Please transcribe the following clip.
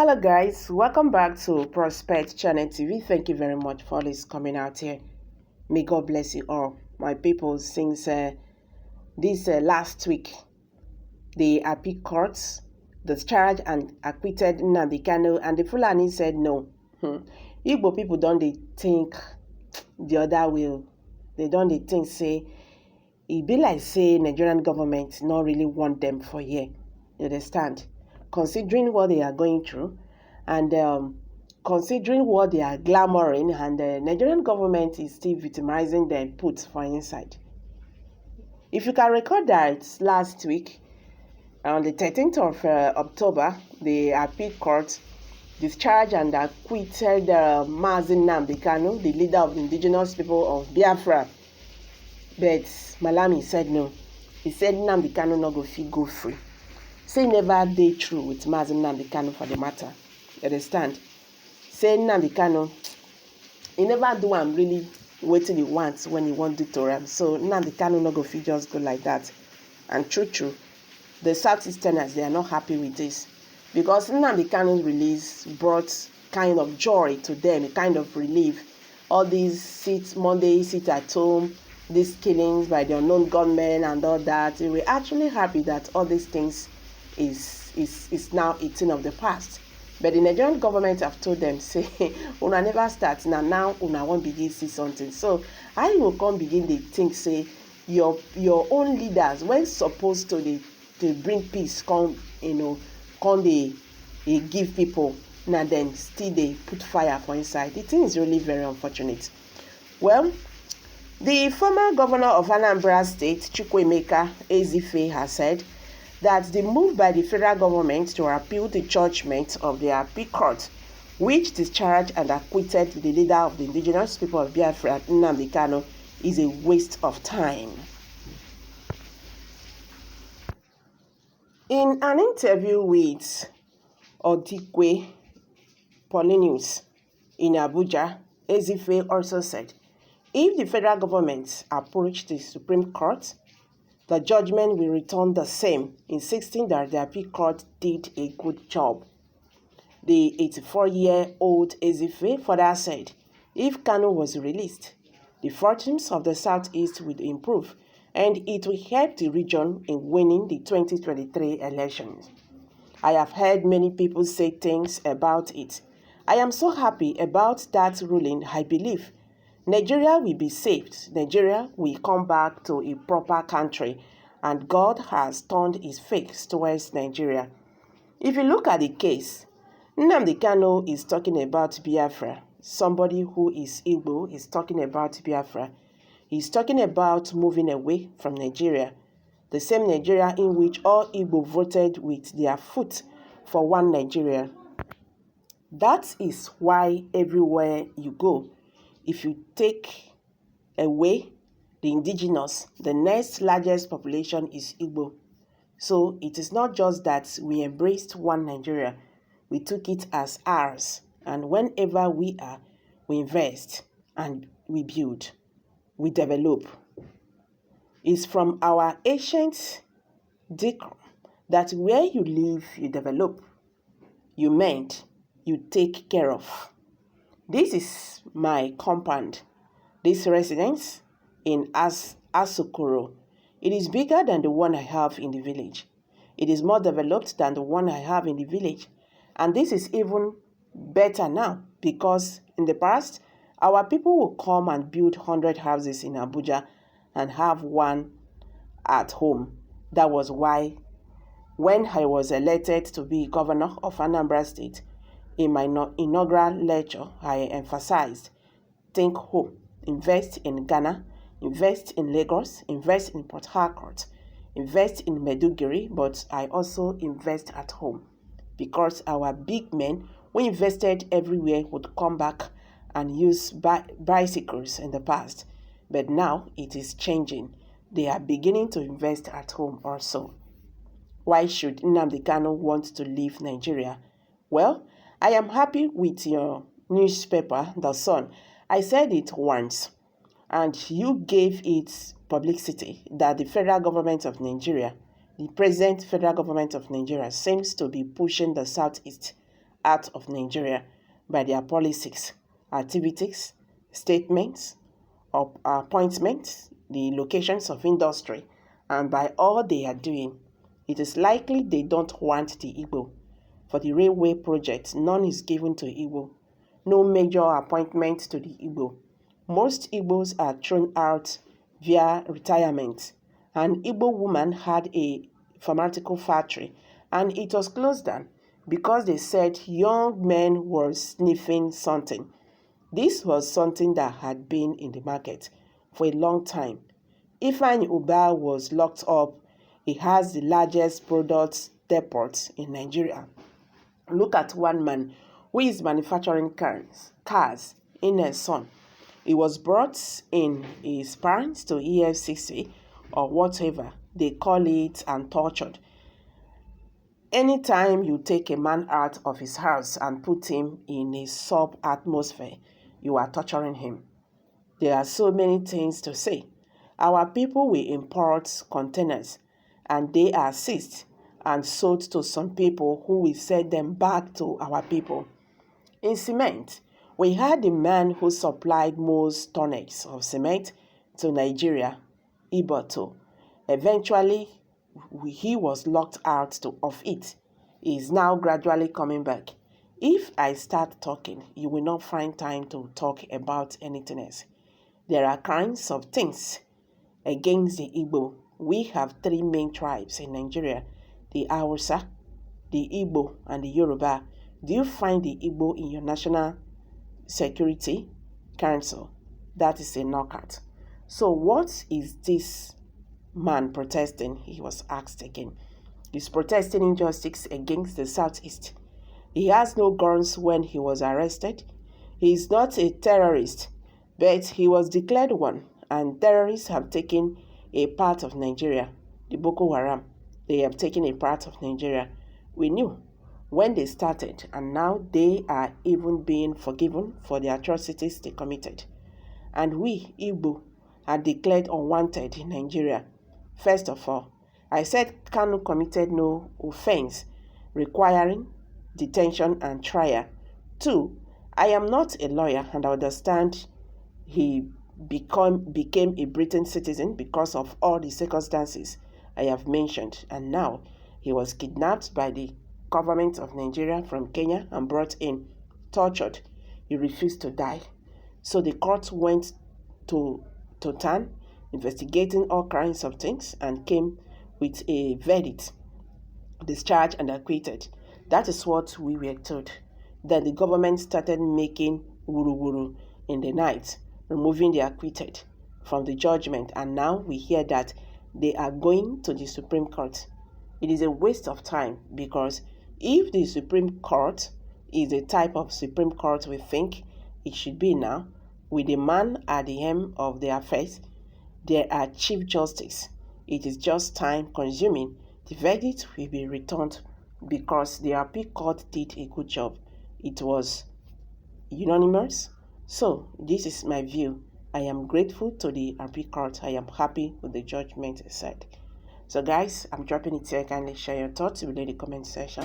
Hello guys, welcome back to Prospect Channel TV. Thank you very much for this coming out here. May God bless you all, my people. Since this last week, the appeal courts discharged and acquitted Nnamdi Kanu, and the Fulani said no. Igbo people don't they think the other way. They don't they think say it be like say Nigerian government not really want them for here. You understand? Considering what they are going through and considering what they are glamoring, and the Nigerian government is still victimizing them put for inside. If you can recall that last week, on the 13th of October, the appeal court discharged and acquitted Mazi Nnamdi Kanu, the leader of the indigenous people of Biafra. But Malami said no. He said Nnamdi Kanu no go fit go free. Say never dey true with Mazi Nnamdi Kanu for the matter. You understand? Say Nnamdi Kanu, he never do am really wetin he wants when he want do to am. So Nnamdi Kanu no go fit just go like that. And true, the Southeasterners, they are not happy with this. Because Nnamdi Kanu's release brought kind of joy to them, a kind of relief. All these Monday sit at home, these killings by the unknown gunmen and all that, they were actually happy that all these things is now a thing of the past. But the Nigerian government have told them, say, una never start, now una won't begin see something. So I will come begin the think, say, your own leaders, when supposed to bring peace, come they give people, now then still they put fire for inside. The thing is really very unfortunate. Well, the former governor of Anambra State, Chukwuemeka Ezife, has said that the move by the federal government to appeal the judgment of the appeal court, which discharged and acquitted the leader of the indigenous people of Biafra, Nnamdi Kanu, is a waste of time. In an interview with Odikwe Polinius in Abuja, Ezife also said, if the federal government approached the Supreme Court, the judgment will return the same, insisting that the appeal court did a good job. The 84-year-old Ezife further said, if Kanu was released, the fortunes of the Southeast would improve, and it will help the region in winning the 2023 elections. I have heard many people say things about it. I am so happy about that ruling. I believe Nigeria will be saved. Nigeria will come back to a proper country, and God has turned his face towards Nigeria. If you look at the case, Nnamdi Kanu is talking about Biafra. Somebody who is Igbo is talking about Biafra. He's talking about moving away from Nigeria, the same Nigeria in which all Igbo voted with their foot for one Nigeria. That is why everywhere you go, if you take away the indigenous, the next largest population is Igbo. So it is not just that we embraced one Nigeria, we took it as ours. And whenever we are, we invest and we build, we develop. It's from our ancient decorum that where you live, you develop, you mend, you take care of. This is my compound, this residence in Asokoro. It is bigger than the one I have in the village. It is more developed than the one I have in the village. And this is even better now because in the past, our people will come and build 100 houses in Abuja and have one at home. That was why when I was elected to be governor of Anambra State, in my inaugural lecture, I emphasized, think home, invest in Ghana, invest in Lagos, invest in Port Harcourt, invest in Maiduguri, but I also invest at home. Because our big men who invested everywhere would come back and use bicycles in the past. But now it is changing. They are beginning to invest at home also. Why should Nnamdi Kanu want to leave Nigeria? Well, I am happy with your newspaper, The Sun. I said it once, and you gave it publicity that the federal government of Nigeria, the present federal government of Nigeria, seems to be pushing the Southeast out of Nigeria by their policies, activities, statements, appointments, the locations of industry, and by all they are doing. It is likely they don't want the Igbo. For the railway project, none is given to Igbo. No major appointment to the Igbo. Most Igbos are thrown out via retirement. An Igbo woman had a pharmaceutical factory and it was closed down because they said young men were sniffing something. This was something that had been in the market for a long time. Ifeanyi Ubah was locked up. He has the largest product depot in Nigeria. Look at one man who is manufacturing cars in his son. He was brought in his parents to EFCC or whatever they call it and tortured. Anytime you take a man out of his house and put him in a sub-atmosphere, you are torturing him. There are so many things to say. Our people will import containers and they are seized and sold to some people who will sell them back to our people. In cement, we had the man who supplied most tonnage of cement to Nigeria, Igbo. Eventually, he was locked out of it. He is now gradually coming back. If I start talking, you will not find time to talk about anything else. There are kinds of things against the Igbo. We have three main tribes in Nigeria, the Hausa, the Igbo, and the Yoruba. Do you find the Igbo in your National Security Council? That is a knockout. So what is this man protesting? He was asked again. He's protesting injustice against the Southeast. He has no guns when he was arrested. He is not a terrorist, but he was declared one, and terrorists have taken a part of Nigeria. The Boko Haram, they have taken a part of Nigeria. We knew when they started, and now they are even being forgiven for the atrocities they committed. And we, Igbo, are declared unwanted in Nigeria. First of all, I said Kanu committed no offense requiring detention and trial. 2, I am not a lawyer and I understand he became a British citizen because of all the circumstances I have mentioned, and now he was kidnapped by the government of Nigeria from Kenya and brought in, tortured. He refused to die. So the court went to town, investigating all kinds of things, and came with a verdict, discharged and acquitted. That is what we were told. Then the government started making wuru-wuru in the night, removing the acquitted from the judgment, and now we hear that they are going to the Supreme Court. It is a waste of time, because if the Supreme Court is the type of Supreme Court we think it should be now, with the man at the helm of the affairs, there are Chief Justice. It is just time consuming. The verdict will be returned because the appeal court did a good job. It was unanimous. So this is my view. I am grateful to the appeal court. I am happy with the judgment said. So guys, I'm dropping it here. Kindly share your thoughts below the comment section.